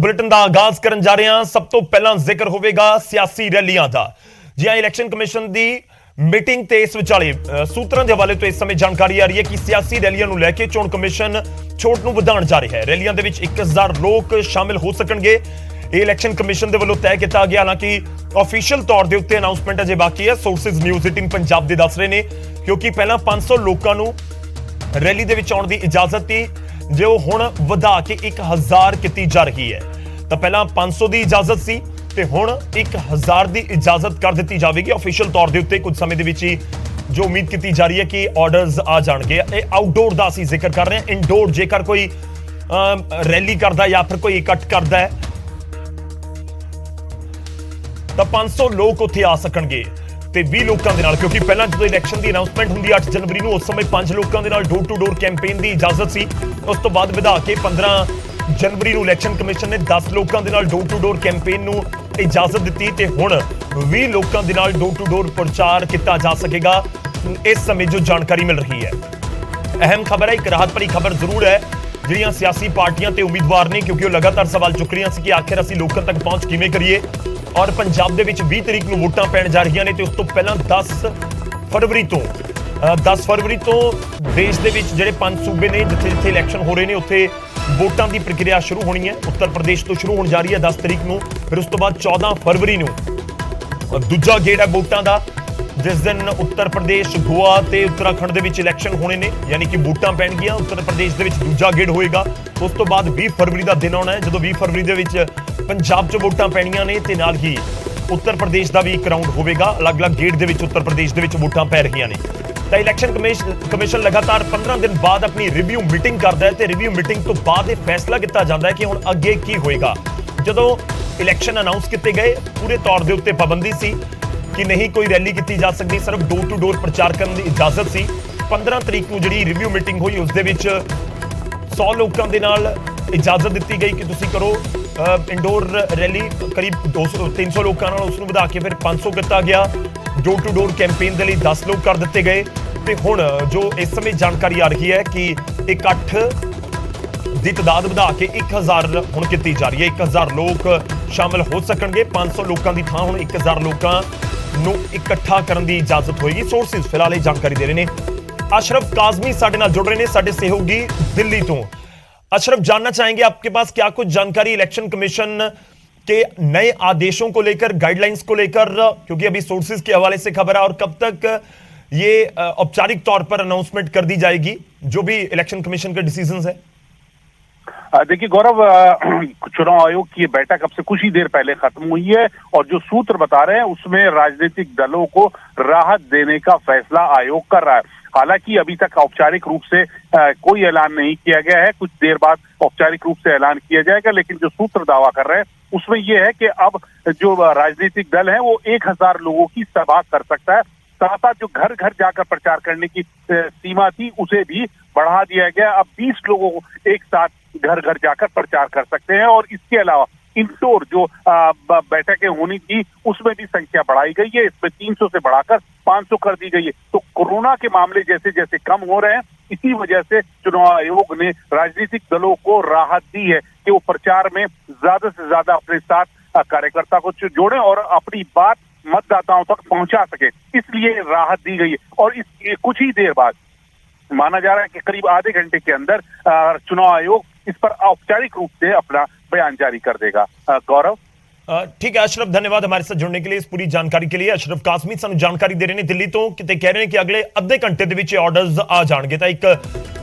Bulletin ਦਾ ਆਗਾਜ਼ ਕਰਨ ਜਾ ਰਹੇ ਹਾਂ। ਸਭ ਤੋਂ ਪਹਿਲਾਂ ਜ਼ਿਕਰ ਹੋਵੇਗਾ ਸਿਆਸੀ ਰੈਲੀਆਂ ਦਾ। ਜੀ ਹਾਂ, ਇਲੈਕਸ਼ਨ ਕਮਿਸ਼ਨ ਦੀ ਮੀਟਿੰਗ ਤੇ ਇਸ ਵਿਚਾਲੇ ਸੂਤਰਾਂ ਦੇ ਹਵਾਲੇ ਤੋਂ ਇਸ ਸਮੇਂ ਜਾਣਕਾਰੀ ਆ ਰਹੀ ਹੈ ਕਿ ਸਿਆਸੀ ਰੈਲੀਆਂ ਨੂੰ ਲੈ ਕੇ ਚੋਣ ਕਮਿਸ਼ਨ ਛੋਟ ਨੂੰ ਵਧਾਉਣ ਜਾ ਰਿਹਾ ਹੈ। ਰੈਲੀਆਂ ਦੇ ਵਿੱਚ 1000 ਲੋਕ ਸ਼ਾਮਿਲ ਹੋ ਸਕਣਗੇ। ਇਹ ਇਲੈਕਸ਼ਨ ਕਮਿਸ਼ਨ ਦੇ ਵੱਲੋਂ ਤੈਅ ਕੀਤਾ ਗਿਆ। ਹਾਲਾਂਕਿ ਆਫੀਸ਼ੀਅਲ ਤੌਰ ਦੇ ਉੱਤੇ ਅਨਾਉਂਸਮੈਂਟ ਅਜੇ ਬਾਕੀ ਹੈ। ਸੋਰਸਿਸ ਨਿਊਜ਼ 18 ਪੰਜਾਬ ਦੇ ਦੱਸ ਰਹੇ ਨੇ ਕਿਉਂਕਿ ਪਹਿਲਾਂ 500 ਲੋਕਾਂ ਨੂੰ ਰੈਲੀ ਦੇ ਵਿੱਚ ਆਉਣ ਦੀ ਇਜਾਜ਼ਤ ਸੀ, ਜੋ ਹੁਣ ਵਧਾ ਕੇ 1000 ਕੀਤੀ ਜਾ ਰਹੀ ਹੈ। ਤਾਂ ਪਹਿਲਾਂ 500 ਦੀ ਇਜਾਜ਼ਤ ਸੀ ਤੇ ਹੁਣ 1000 ਦੀ ਇਜਾਜ਼ਤ ਕਰ ਦਿੱਤੀ ਜਾਵੇਗੀ ਆਫੀਸ਼ੀਅਲ ਤੌਰ ਦੇ ਉੱਤੇ। ਕੁਝ ਸਮੇਂ ਦੇ ਵਿੱਚ ਹੀ ਜੋ ਉਮੀਦ ਕੀਤੀ ਜਾ ਰਹੀ ਹੈ ਕਿ ਆਰਡਰਸ ਆ ਜਾਣਗੇ। ਇਹ ਆਊਟਡੋਰ ਦਾ ਅਸੀਂ ਜ਼ਿਕਰ ਕਰ ਰਹੇ ਹਾਂ। ਇਨਡੋਰ ਜੇਕਰ ਕੋਈ ਰੈਲੀ ਕਰਦਾ ਜਾਂ ਫਿਰ ਕੋਈ ਇਕੱਠ ਕਰਦਾ ਹੈ ਤਾਂ 500 ਲੋਕ ਉੱਥੇ ਆ ਸਕਣਗੇ ਤੇ 20 ਲੋਕਾਂ ਦੇ ਨਾਲ, ਕਿਉਂਕਿ ਪਹਿਲਾਂ ਜਦੋਂ ਇਲੈਕਸ਼ਨ ਦੀ ਅਨਾਉਂਸਮੈਂਟ ਹੁੰਦੀ 8 ਜਨਵਰੀ ਨੂੰ, ਉਸ ਸਮੇਂ 5 ਲੋਕਾਂ ਦੇ ਨਾਲ ਡੋਰ ਟੂ ਡੋਰ ਕੈਂਪੇਨ ਦੀ ਇਜਾਜ਼ਤ ਸੀ। ਉਸ ਤੋਂ ਬਾਅਦ ਵਧਾ ਕੇ 15 ਜਨਵਰੀ ਨੂੰ ਇਲੈਕਸ਼ਨ ਕਮਿਸ਼ਨ ਨੇ 10 ਲੋਕਾਂ ਦੇ ਨਾਲ ਡੋਰ ਟੂ ਡੋਰ ਕੈਂਪੇਨ ਨੂੰ ਇਜਾਜ਼ਤ ਦਿੱਤੀ ਤੇ ਹੁਣ 20 ਲੋਕਾਂ ਦੇ ਨਾਲ ਡੋਰ ਟੂ ਡੋਰ ਪ੍ਰਚਾਰ ਕੀਤਾ ਜਾ ਸਕੇਗਾ। ਇਸ ਸਮੇਂ ਜੋ ਜਾਣਕਾਰੀ ਮਿਲ ਰਹੀ ਹੈ, ਅਹਿਮ ਖਬਰ ਹੈ, ਇੱਕ ਰਾਹਤ ਭਰੀ ਖਬਰ ਜ਼ਰੂਰ ਹੈ ਜਿਹੜੀਆਂ ਸਿਆਸੀ ਪਾਰਟੀਆਂ ਤੇ ਉਮੀਦਵਾਰ ਨੇ, ਕਿਉਂਕਿ ਉਹ ਲਗਾਤਾਰ ਸਵਾਲ ਚੁੱਕ ਰਹੀਆਂ ਸੀ ਕਿ ਆਖਿਰ ਅਸੀਂ ਲੋਕਾਂ ਤੱਕ ਪਹੁੰਚ ਕਿਵੇਂ ਕਰੀਏ। ਔਰ ਪੰਜਾਬ ਦੇ ਵਿੱਚ 20 ਤਰੀਕ ਨੂੰ ਵੋਟਾਂ ਪੈਣ ਜਾ ਰਹੀਆਂ ਨੇ ਤੇ ਉਸ ਤੋਂ ਪਹਿਲਾਂ 10 ਫਰਵਰੀ ਤੋਂ ਦੇਸ਼ ਦੇ ਵਿੱਚ ਜਿਹੜੇ 5 ਸੂਬੇ ਨੇ ਜਿੱਥੇ ਇਲੈਕਸ਼ਨ ਹੋ ਰਹੇ ਨੇ ਉੱਥੇ ਵੋਟਾਂ ਦੀ ਪ੍ਰਕਿਰਿਆ ਸ਼ੁਰੂ ਹੋਣੀ ਹੈ। ਉੱਤਰ ਪ੍ਰਦੇਸ਼ ਤੋਂ ਸ਼ੁਰੂ ਹੋਣ ਜਾ ਰਹੀ ਹੈ 10 ਤਰੀਕ ਨੂੰ, ਫਿਰ ਉਸ ਤੋਂ ਬਾਅਦ 14 ਫਰਵਰੀ ਨੂੰ ਦੂਜਾ ਗੇੜ ਹੈ ਵੋਟਾਂ ਦਾ, ਜਿਸ ਦਿਨ ਉੱਤਰ ਪ੍ਰਦੇਸ਼, ਗੋਆ ਤੇ ਉੱਤਰਾਖੰਡ ਦੇ ਵਿੱਚ ਇਲੈਕਸ਼ਨ ਹੋਣੇ ਨੇ, ਯਾਨੀ ਕਿ ਵੋਟਾਂ ਪੈਣਗੀਆਂ। ਉੱਤਰ ਪ੍ਰਦੇਸ਼ ਦੇ ਵਿੱਚ ਦੂਜਾ ਗੇੜ ਹੋਏਗਾ। ਉਸ ਤੋਂ ਬਾਅਦ 20 ਫਰਵਰੀ ਦਾ ਦਿਨ ਆਉਣਾ ਹੈ ਜਦੋਂ 20 ਫਰਵਰੀ ਦੇ ਵਿੱਚ ਪੰਜਾਬ 'ਚ ਵੋਟਾਂ ਪੈਣੀਆਂ ਨੇ ਤੇ ਨਾਲ ਹੀ ਉੱਤਰ ਪ੍ਰਦੇਸ਼ ਦਾ ਵੀ ਇੱਕ ਰਾਊਂਡ ਹੋਵੇਗਾ। ਅਲੱਗ-ਅਲੱਗ ਗੇੜ ਦੇ ਵਿੱਚ ਉੱਤਰ ਪ੍ਰਦੇਸ਼ ਦੇ ਵਿੱਚ ਵੋਟਾਂ ਪੈ ਰਹੀਆਂ ਨੇ। ਤਾਂ ਇਲੈਕਸ਼ਨ ਕਮਿਸ਼ਨ ਲਗਾਤਾਰ 15 ਦਿਨ ਬਾਅਦ ਆਪਣੀ ਰਿਵਿਊ ਮੀਟਿੰਗ ਕਰਦਾ ਹੈ ਤੇ ਰਿਵਿਊ ਮੀਟਿੰਗ ਤੋਂ ਬਾਅਦ ਇਹ ਫੈਸਲਾ ਕੀਤਾ ਜਾਂਦਾ ਹੈ ਕਿ ਹੁਣ ਅੱਗੇ ਕੀ ਹੋਏਗਾ। ਜਦੋਂ ਇਲੈਕਸ਼ਨ ਅਨਾਉਂਸ ਕੀਤੇ ਗਏ ਪੂਰੇ ਤੌਰ ਦੇ ਉੱਤੇ ਪਾਬੰਦੀ ਸੀ ਕਿ ਨਹੀਂ ਕੋਈ ਰੈਲੀ ਕੀਤੀ ਜਾ ਸਕਦੀ, ਸਿਰਫ ਡੋਰ ਟੂ ਡੋਰ ਪ੍ਰਚਾਰ ਕਰਨ ਦੀ ਇਜਾਜ਼ਤ ਸੀ। 15 ਤਰੀਕ ਨੂੰ ਜਿਹੜੀ ਰਿਵਿਊ ਮੀਟਿੰਗ ਹੋਈ ਉਸ ਦੇ ਵਿੱਚ 100 ਲੋਕਾਂ ਦੇ ਨਾਲ ਇਜਾਜ਼ਤ ਦਿੱਤੀ ਗਈ ਕਿ ਤੁਸੀਂ ਕਰੋ ਇੰਡੋਰ ਰੈਲੀ। ਕਰੀਬ 300 ਲੋਕਾਂ ਨਾਲ ਉਸ ਨੂੰ ਵਧਾ ਕੇ ਫਿਰ 500 ਕੀਤਾ ਗਿਆ। ਡੋਰ ਟੂ ਡੋਰ ਕੈਂਪੇਨ ਦੇ ਲਈ 10 ਲੋਕ ਕਰ ਦਿੱਤੇ ਗਏ ਤੇ ਹੁਣ ਜੋ ਇਸ ਸਮੇਂ ਜਾਣਕਾਰੀ ਆ ਰਹੀ ਹੈ ਕਿ ਇਕੱਠ ਦੀ ਤਾਦਾਦ ਵਧਾ ਕੇ 1000 ਹੁਣ ਕੀਤੀ ਜਾ ਰਹੀ ਹੈ। 1000 ਲੋਕ ਸ਼ਾਮਿਲ ਹੋ ਸਕਣਗੇ। 500 ਲੋਕਾਂ ਦੀ ਥਾਂ ਹੁਣ 1000 ਲੋਕਾਂ ਨੂੰ ਇਕੱਠਾ ਕਰਨ ਦੀ ਇਜਾਜ਼ਤ ਹੋਏਗੀ। ਸੋਰਸਿਸ ਫਿਲਹਾਲ ਇਹ ਜਾਣਕਾਰੀ ਦੇ ਰਹੇ ਨੇ। अशरफ काजमी साडे नाल जुड़ रहे हैं, साडे सहयोगी दिल्ली तो। अशरफ, जानना चाहेंगे आपके पास क्या कुछ जानकारी इलेक्शन कमीशन के नए आदेशों को लेकर, गाइडलाइंस को लेकर, क्योंकि अभी सोर्सेज के हवाले से खबर है, और कब तक ये औपचारिक तौर पर अनाउंसमेंट कर दी जाएगी जो भी इलेक्शन कमीशन के डिसीजंस है? देखिए गौरव, चुनाव आयोग की बैठक अब से कुछ ही देर पहले खत्म हुई है और जो सूत्र बता रहे हैं उसमें राजनीतिक दलों को राहत देने का फैसला आयोग कर रहा है। हालांकि अभी तक औपचारिक रूप से कोई ऐलान नहीं किया गया है। कुछ देर बाद औपचारिक रूप से ऐलान किया जाएगा, लेकिन जो सूत्र दावा कर रहे हैं उसमें यह है कि अब जो राजनीतिक दल है वो 1000 लोगों की सभा कर सकता है। साथ साथ जो घर घर जाकर प्रचार करने की सीमा थी उसे भी बढ़ा दिया गया। अब 20 लोगों को एक साथ घर घर जाकर प्रचार कर सकते हैं। और इसके अलावा इंडोर जो बैठकें होनी थी उसमें भी संख्या बढ़ाई गई है। इसमें 300 से बढ़ाकर 500 कर दी गई है। तो कोरोना के मामले जैसे जैसे कम हो रहे हैं, इसी वजह से चुनाव आयोग ने राजनीतिक दलों को राहत दी है कि वो प्रचार में ज्यादा से ज्यादा अपने साथ कार्यकर्ता को जोड़ें और अपनी बात मतदाताओं तक पहुंचा सके, इसलिए राहत दी गई है। और इस कुछ ही देर बाद माना जा रहा है कि करीब आधे घंटे के अंदर चुनाव आयोग इस पर औपचारिक रूप से अपना बयान जारी कर देगा। गौरव, ठीक है अशरफ, धन्यवाद हमारे साथ जुड़ने के लिए, इस पूरी जानकारी के लिए। अशरफ काजमी सानू जानकारी दे रहे हैं दिल्ली तो, किते कह रहे हैं कि अगले अद्धे घंटे ਦੇ ਵਿੱਚ ਆਰਡਰਸ ਆ ਜਾਣਗੇ। ਤਾਂ ਇੱਕ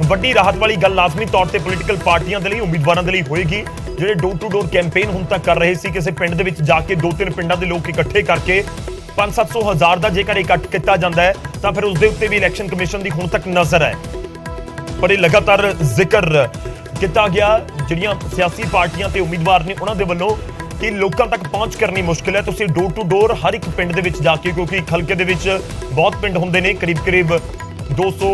ਵੱਡੀ ਰਾਹਤ ਵਾਲੀ ਗੱਲ ਲਾਜ਼ਮੀ ਤੌਰ ਤੇ ਪੋਲੀਟੀਕਲ ਪਾਰਟੀਆਂ ਦੇ ਲਈ, ਉਮੀਦਵਾਰਾਂ ਦੇ ਲਈ ਹੋਏਗੀ ਜਿਹੜੇ ਡੋਰ ਟੂ ਡੋਰ ਕੈਂਪੇਨ ਹੁਣ ਤੱਕ ਕਰ ਰਹੇ ਸੀ। ਕਿਸੇ ਪਿੰਡ ਦੇ ਵਿੱਚ ਜਾ ਕੇ 2-3 ਪਿੰਡਾਂ ਦੇ ਲੋਕ ਇਕੱਠੇ ਕਰਕੇ 500-700 ਹਜ਼ਾਰ ਦਾ ਜੇਕਰ ਇਕੱਠ ਕੀਤਾ ਜਾਂਦਾ ਹੈ ਤਾਂ ਫਿਰ ਉਸ ਦੇ ਉੱਤੇ ਵੀ ਇਲੈਕਸ਼ਨ ਕਮਿਸ਼ਨ ਦੀ ਹੁਣ ਤੱਕ ਨਜ਼ਰ ਹੈ। ਪਰ ਇਹ ਲਗਾਤਾਰ ਜ਼ਿਕਰ ਕੀਤਾ ਗਿਆ ਜਿਹੜੀਆਂ ਸਿਆਸੀ ਪਾਰਟੀਆਂ ਤੇ ਉਮੀਦਵਾਰ ਨੇ ਉਹਨਾਂ ਦੇ ਵੱਲੋਂ ਕਿ ਲੋਕਾਂ ਤੱਕ ਪਹੁੰਚ ਕਰਨੀ ਮੁਸ਼ਕਿਲ ਹੈ। ਤੁਸੀਂ ਡੋਰ ਟੂ ਡੋਰ ਹਰ ਇੱਕ ਪਿੰਡ ਦੇ ਵਿੱਚ ਜਾ ਕੇ, ਕਿਉਂਕਿ ਇੱਕ ਹਲਕੇ ਦੇ ਵਿੱਚ ਬਹੁਤ ਪਿੰਡ ਹੁੰਦੇ ਨੇ, ਕਰੀਬ 200,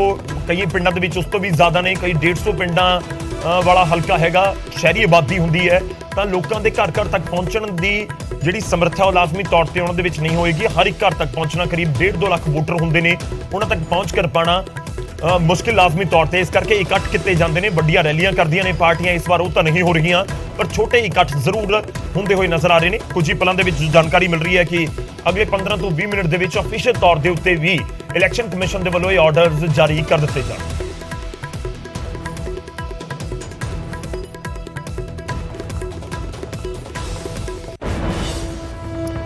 ਕਈ ਪਿੰਡਾਂ ਦੇ ਵਿੱਚ ਉਸ ਤੋਂ ਵੀ ਜ਼ਿਆਦਾ ਨੇ, ਕਈ 150 ਪਿੰਡਾਂ ਵਾਲਾ ਹਲਕਾ ਹੈਗਾ, ਸ਼ਹਿਰੀ ਆਬਾਦੀ ਹੁੰਦੀ ਹੈ, ਤਾਂ ਲੋਕਾਂ ਦੇ ਘਰ ਘਰ ਤੱਕ ਪਹੁੰਚਣ ਦੀ ਜਿਹੜੀ ਸਮਰੱਥਾ ਉਹ ਲਾਜ਼ਮੀ ਤੌਰ ਤੇ ਉਹਨਾਂ ਦੇ ਵਿੱਚ ਨਹੀਂ ਹੋਏਗੀ। ਹਰ ਇੱਕ ਘਰ ਤੱਕ ਪਹੁੰਚਣਾ, ਕਰੀਬ 1.5-2 ਲੱਖ ਵੋਟਰ ਹੁੰਦੇ ਨੇ, ਉਹਨਾਂ ਤੱਕ ਪਹੁੰਚ ਕਰ ਪਾਣਾ ਮੁਸ਼ਕਿਲ ਲਾਜ਼ਮੀ ਤੌਰ ਤੇ ਇਸ ਕਰਕੇ ਇਕੱਠ ਕੀਤੇ ਜਾਂਦੇ ਨੇ, ਵੱਡੀਆਂ ਰੈਲੀਆਂ ਕਰਦੀਆਂ ਨੇ ਪਾਰਟੀਆਂ। ਇਸ ਵਾਰ ਉਹ ਤਾਂ ਨਹੀਂ ਹੋ ਰਹੀਆਂ, ਪਰ ਛੋਟੇ ਇਕੱਠ ਜ਼ਰੂਰ ਹੁੰਦੇ ਹੋਏ ਨਜ਼ਰ ਆ ਰਹੇ ਨੇ। ਕੁਝ ਹੀ ਪਲਾਂ ਦੇ ਵਿੱਚ ਜਾਣਕਾਰੀ ਮਿਲ ਰਹੀ ਹੈ ਕਿ ਅਗਲੇ 15 ਤੋਂ 20 ਮਿੰਟ ਦੇ ਵਿੱਚ ਅਫੀਸ਼ੀਅਲ ਤੌਰ ਦੇ ਉੱਤੇ ਵੀ ਇਲੈਕਸ਼ਨ ਕਮਿਸ਼ਨ ਦੇ ਵੱਲੋਂ ਇਹ ਆਰਡਰਸ ਜਾਰੀ ਕਰ ਦਿੱਤੇ ਜਾਣ।